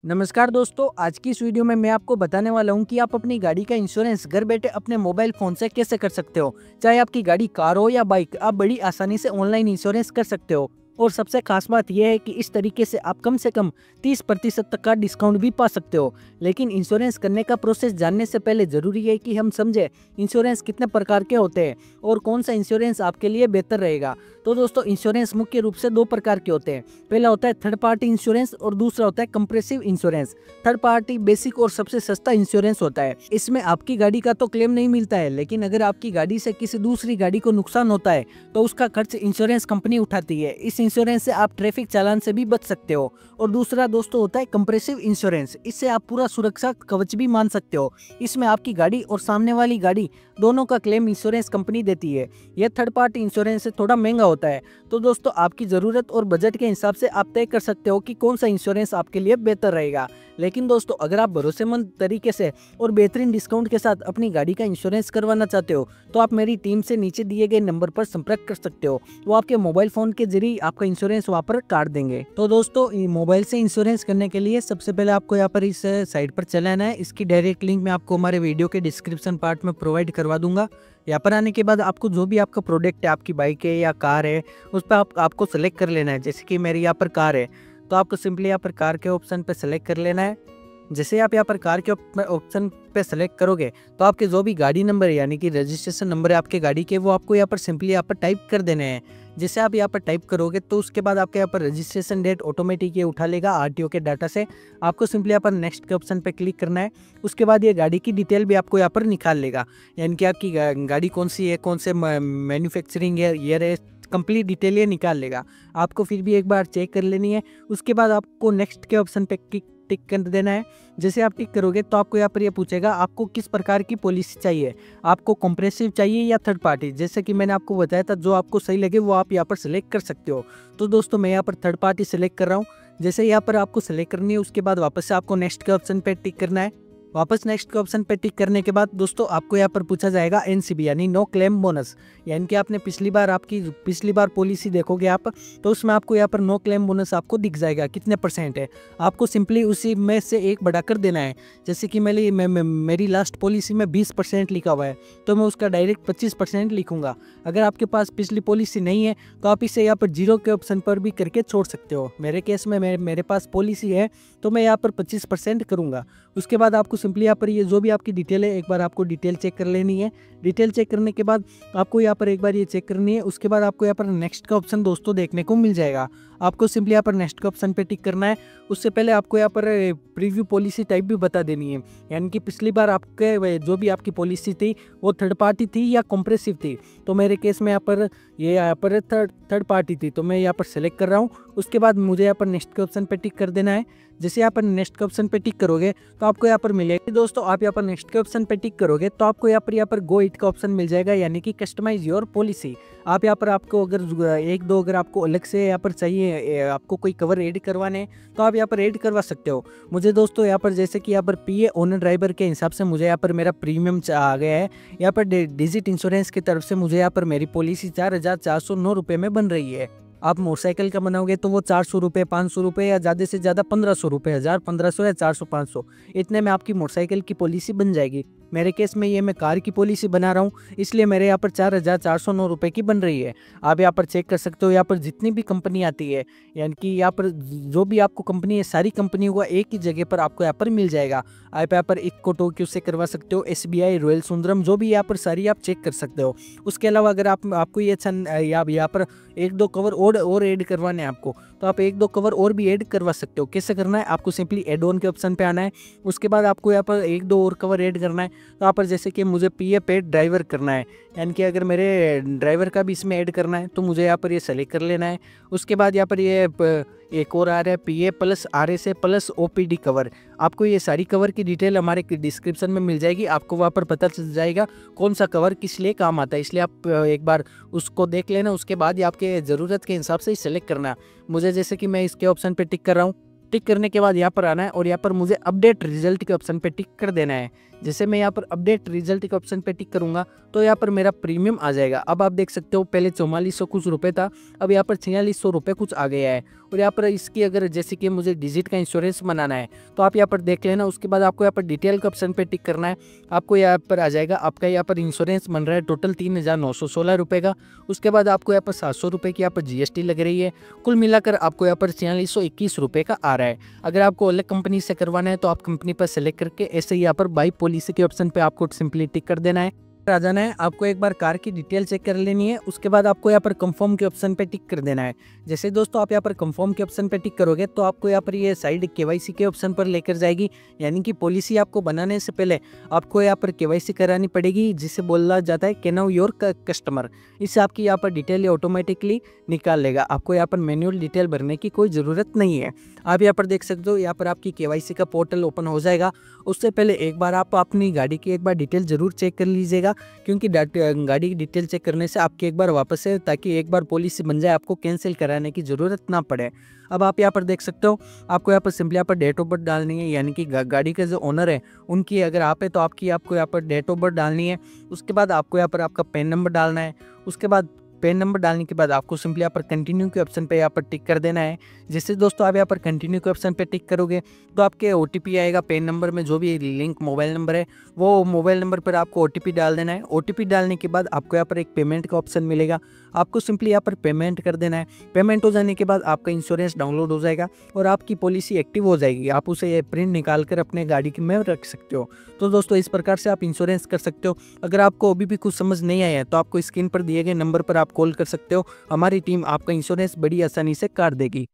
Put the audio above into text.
नमस्कार दोस्तों, आज की इस वीडियो में मैं आपको बताने वाला हूं कि आप अपनी गाड़ी का इंश्योरेंस घर बैठे अपने मोबाइल फोन से कैसे कर सकते हो। चाहे आपकी गाड़ी कार हो या बाइक, आप बड़ी आसानी से ऑनलाइन इंश्योरेंस कर सकते हो। और सबसे खास बात यह है कि इस तरीके से आप कम से कम 30% तक का डिस्काउंट भी पा सकते हो। लेकिन इंश्योरेंस करने का प्रोसेस जानने से पहले जरूरी है कि हम समझे इंश्योरेंस कितने प्रकार के होते हैं और कौन सा इंश्योरेंस आपके लिए बेहतर रहेगा। तो दोस्तों, इंश्योरेंस मुख्य रूप से दो प्रकार के होते हैं। पहला होता है थर्ड पार्टी इंश्योरेंस और दूसरा होता है compressive insurance. Third party basic और सबसे सस्ता इंश्योरेंस होता है। इसमें आपकी गाड़ी का तो क्लेम नहीं मिलता है, लेकिन अगर आपकी गाड़ी से किसी दूसरी गाड़ी को नुकसान होता है तो उसका खर्च इंश्योरेंस कंपनी उठाती है। इस इंश्योरेंस से आप ट्रैफिक चालान से भी बच सकते हो। और दूसरा दोस्तों होता है कंप्रेसिव इंश्योरेंस। इससे आप पूरा सुरक्षा कवच भी मान सकते हो। इसमें आपकी गाड़ी और सामने वाली गाड़ी दोनों का क्लेम इंश्योरेंस कंपनी देती है। यह थर्ड पार्टी इंश्योरेंस से थोड़ा महंगा होता है। तो दोस्तों, आपकी जरूरत और बजट के हिसाब से आप तय कर सकते हो कि कौन सा इंश्योरेंस आपके लिए बेहतर रहेगा। लेकिन दोस्तों, अगर आप भरोसेमंद तरीके से और बेहतरीन डिस्काउंट के साथ अपनी गाड़ी का इंश्योरेंस करवाना चाहते हो तो आप मेरी टीम से नीचे दिए गए नंबर पर संपर्क कर सकते हो। वो आपके मोबाइल फोन के जरिए आपका इंश्योरेंस वहां पर काट देंगे। तो दोस्तों, मोबाइल से इंश्योरेंस करने के लिए सबसे पहले आपको यहाँ पर इस साइट पर चले आना है। इसकी डायरेक्ट लिंक मैं आपको हमारे वीडियो के डिस्क्रिप्शन पार्ट में प्रोवाइड करवा दूंगा। यहाँ पर आने के बाद आपको जो भी आपका प्रोडक्ट है, आपकी बाइक है या कार है, उस पर आपको सेलेक्ट कर लेना है। जैसे कि मेरी यहाँ पर कार है तो आपको सिंपली यहाँ पर कार के ऑप्शन पे सेलेक्ट कर लेना है। जैसे आप यहाँ पर कार के ऑप्शन पे सेलेक्ट करोगे तो आपके जो भी गाड़ी नंबर है, यानी कि रजिस्ट्रेशन नंबर है आपके गाड़ी के, वो आपको यहाँ पर सिंपली यहाँ पर टाइप कर देने हैं। जैसे आप यहाँ पर टाइप करोगे तो उसके बाद आपके यहाँ पर रजिस्ट्रेशन डेट ऑटोमेटिक ये उठा लेगा आरटीओ के डाटा से। आपको सिंपली यहाँ पर नेक्स्ट के ऑप्शन पे क्लिक करना है। उसके बाद ये गाड़ी की डिटेल भी आपको यहाँ पर निकाल लेगा, यानी कि आपकी गाड़ी कौन सी है, कौन से मैन्युफैक्चरिंग ईयर है, कंप्लीट डिटेल ये निकाल लेगा। आपको फिर भी एक बार चेक कर लेनी है। उसके बाद आपको नेक्स्ट के ऑप्शन पे टिक कर देना है। जैसे आप टिक करोगे तो आपको यहाँ पर ये पूछेगा आपको किस प्रकार की पॉलिसी चाहिए, आपको कॉम्प्रेसिव चाहिए या थर्ड पार्टी। जैसे कि मैंने आपको बताया था, जो आपको सही लगे वो आप यहाँ पर सिलेक्ट कर सकते हो। तो दोस्तों, मैं यहाँ पर थर्ड पार्टी सिलेक्ट कर रहा हूँ। जैसे यहाँ पर आपको सिलेक्ट करनी है, उसके बाद वापस से आपको नेक्स्ट के ऑप्शन पे टिक करना है। वापस नेक्स्ट के ऑप्शन पे टिक करने के बाद दोस्तों, आपको यहाँ पर पूछा जाएगा एनसीबी यानी नो क्लेम बोनस। यानी कि आपने पिछली बार पॉलिसी देखोगे आप, तो उसमें आपको यहाँ पर नो क्लेम बोनस आपको दिख जाएगा कितने % है। आपको सिंपली उसी में से एक बढ़ाकर देना है। जैसे कि मेरी लास्ट पॉलिसी में 20% लिखा हुआ है, तो मैं उसका डायरेक्ट 25% लिखूंगा। अगर आपके पास पिछली पॉलिसी नहीं है तो आप इसे यहाँ पर 0 के ऑप्शन पर भी करके छोड़ सकते हो। मेरे केस में मेरे पास पॉलिसी है तो मैं यहाँ पर 25% करूँगा। उसके बाद आपको सिंपली यहाँ पर ये जो भी आपकी डिटेल है, एक बार आपको डिटेल चेक कर लेनी है। डिटेल चेक करने के बाद आपको यहाँ पर एक बार ये चेक करनी है। उसके बाद आपको यहाँ पर नेक्स्ट का ऑप्शन दोस्तों देखने को मिल जाएगा। आपको सिंपली यहाँ पर नेक्स्ट के ऑप्शन पे टिक करना है। उससे पहले आपको यहाँ पर प्रीव्यू पॉलिसी टाइप भी बता देनी है, यानी कि पिछली बार आपके जो भी आपकी पॉलिसी थी वो थर्ड पार्टी थी या कॉम्प्रेसिव थी। तो मेरे केस में यहाँ पर थर्ड पार्टी थी, तो मैं यहाँ पर सेलेक्ट कर रहा हूँ। उसके बाद मुझे यहाँ पर नेक्स्ट के ऑप्शन पे टिक कर देना है। जैसे यहाँ पर नेक्स्ट के ऑप्शन पे टिक करोगे तो आपको यहाँ पर मिलेगा दोस्तों, आप यहाँ पर नेक्स्ट के ऑप्शन पे टिक करोगे तो आपको यहाँ पर गो इट का ऑप्शन मिल जाएगा, यानी कि कस्टमाइज योर पॉलिसी। आप यहाँ पर आपको अगर आपको अलग से यहाँ पर चाहिए, आपको कोई कवर ऐड करवाने तो आप यहाँ पर ऐड करवा सकते हो। मुझे दोस्तों यहाँ पर जैसे कि यहाँ पर पीए ओनर ड्राइवर के हिसाब से मुझे यहाँ पर मेरा प्रीमियम आ गया है। यहाँ पर डिजिट इंश्योरेंस की तरफ से मुझे यहाँ पर मेरी पॉलिसी 4,409 रुपये में बन रही है। आप मोटरसाइकिल का बनाओगे तो वो 400 रुपये, 500 रुपये या ज़्यादा से ज़्यादा 1500 रुपये, 1000, 1500 या 400, 500, इतने में आपकी मोटरसाइकिल की पॉलिसी बन जाएगी। मेरे केस में मैं कार की पॉलिसी बना रहा हूँ, इसलिए मेरे यहाँ पर 4,409 रुपये की बन रही है। आप यहाँ पर चेक कर सकते हो। यहाँ पर जितनी भी कंपनी आती है, यानी कि यहाँ पर जो भी आपको कंपनी है, सारी कंपनियों का एक ही जगह पर आपको यहाँ पर मिल जाएगा। आप यहाँ पर इक्को टोक्यो से करवा सकते हो, SBI, रॉयल सुंदरम, जो भी यहाँ पर सारी आप चेक कर सकते हो। उसके अलावा अगर आपको ये यहाँ पर 1-2 कवर और ऐड करवाने हैं आपको, तो आप 1-2 कवर और भी ऐड करवा सकते हो। कैसे करना है, आपको सिंपली एड ऑन के ऑप्शन पे आना है। उसके बाद आपको यहाँ पर 1-2 और कवर ऐड करना है। तो यहाँ पर जैसे कि मुझे पीए पेड ड्राइवर करना है, यानी कि अगर मेरे ड्राइवर का भी इसमें ऐड करना है तो मुझे यहाँ पर ये सेलेक्ट कर लेना है। उसके बाद यहाँ पर ये एक और आ रहा है PA plus RSA plus OPD cover. आपको ये सारी कवर की डिटेल हमारे डिस्क्रिप्शन में मिल जाएगी। आपको वहाँ पर पता चल जाएगा कौन सा कवर किस लिए काम आता है, इसलिए आप एक बार उसको देख लेना। उसके बाद ही आपके ज़रूरत के हिसाब से ही सेलेक्ट करना। मुझे जैसे कि मैं इसके ऑप्शन पे टिक कर रहा हूँ। टिक करने के बाद यहाँ पर आना है और यहाँ पर मुझे अपडेट रिजल्ट के ऑप्शन पे टिक कर देना है। जैसे मैं यहाँ पर अपडेट रिजल्ट के ऑप्शन पे टिक करूंगा तो यहाँ पर मेरा प्रीमियम आ जाएगा। अब आप देख सकते हो पहले 4400 कुछ रुपए था, अब यहाँ पर 4600 रुपये कुछ आ गया है। और यहाँ पर इसकी अगर जैसे कि मुझे डिजिट का इंश्योरेंस बनाना है तो आप यहाँ पर देख लेना। उसके बाद आपको यहाँ पर डिटेल के ऑप्शन पे टिक करना है। आपको यहाँ पर आ जाएगा आपका यहाँ पर इंश्योरेंस बन रहा है टोटल 3,916 रुपये का। उसके बाद आपको यहाँ पर 700 रुपये की यहाँ पर GST लग रही है। कुल मिलाकर आपको यहाँ पर 4621 रुपये का आ रहा है। अगर आपको अलग कंपनी से करवाना है तो आप कंपनी पर सेलेक्ट करके ऐसे ही यहाँ पर बाई पॉलिसी के ऑप्शन पे आपको सिंपली टिक कर देना है। आ जाना है, आपको एक बार कार की डिटेल चेक कर लेनी है। उसके बाद आपको यहाँ पर कंफर्म के ऑप्शन पे टिक कर देना है। जैसे दोस्तों आप यहाँ पर कंफर्म के ऑप्शन पे टिक करोगे तो आपको यहाँ पर ये साइड KYC के ऑप्शन पर लेकर जाएगी, यानी कि पॉलिसी आपको बनाने से पहले आपको यहाँ पर KYC करानी पड़ेगी, जिसे बोला जाता है कैन नाउ योर कस्टमर। इससे आपकी यहाँ पर डिटेल ऑटोमेटिकली निकाल लेगा। आपको यहाँ पर मैनुअल डिटेल भरने की कोई ज़रूरत नहीं है। आप यहाँ पर देख सकते हो, यहाँ पर आपकी KYC का पोर्टल ओपन हो जाएगा। उससे पहले एक बार आप अपनी गाड़ी की एक बार डिटेल ज़रूर चेक कर लीजिएगा, क्योंकि गाड़ी की डिटेल चेक करने से आपकी एक बार वापस है, ताकि एक बार पॉलिसी बन जाए आपको कैंसिल कराने की ज़रूरत ना पड़े। अब आप यहाँ पर देख सकते हो, आपको यहाँ पर सिंपली यहाँ पर डेट ऑफ बर्थ डालनी है, यानी कि गाड़ी के जो ओनर है उनकी अगर आप है तो आपको यहाँ पर डेट ऑफ बर्थ डालनी है। उसके बाद आपको यहाँ पर आपका पैन नंबर डालना है। उसके बाद पैन नंबर डालने के बाद आपको सिंपली यहाँ पर कंटिन्यू के ऑप्शन पे यहाँ पर टिक कर देना है। जैसे दोस्तों आप यहाँ पर कंटिन्यू के ऑप्शन पे टिक करोगे तो आपके OTP आएगा। पैन नंबर में जो भी लिंक मोबाइल नंबर है वो मोबाइल नंबर पर आपको OTP डाल देना है। OTP डालने के बाद आपको यहाँ पर एक पेमेंट का ऑप्शन मिलेगा, आपको सिंपली यहाँ पर पेमेंट कर देना है। पेमेंट हो जाने के बाद आपका इंश्योरेंस डाउनलोड हो जाएगा और आपकी पॉलिसी एक्टिव हो जाएगी। आप उसे प्रिंट निकाल कर अपने गाड़ी में रख सकते हो। तो दोस्तों इस प्रकार से आप इंश्योरेंस कर सकते हो। अगर आपको अभी भी कुछ समझ नहीं आया है तो आपको स्क्रीन पर दिए गए नंबर पर आप कॉल कर सकते हो। हमारी टीम आपका इंश्योरेंस बड़ी आसानी से कर देगी।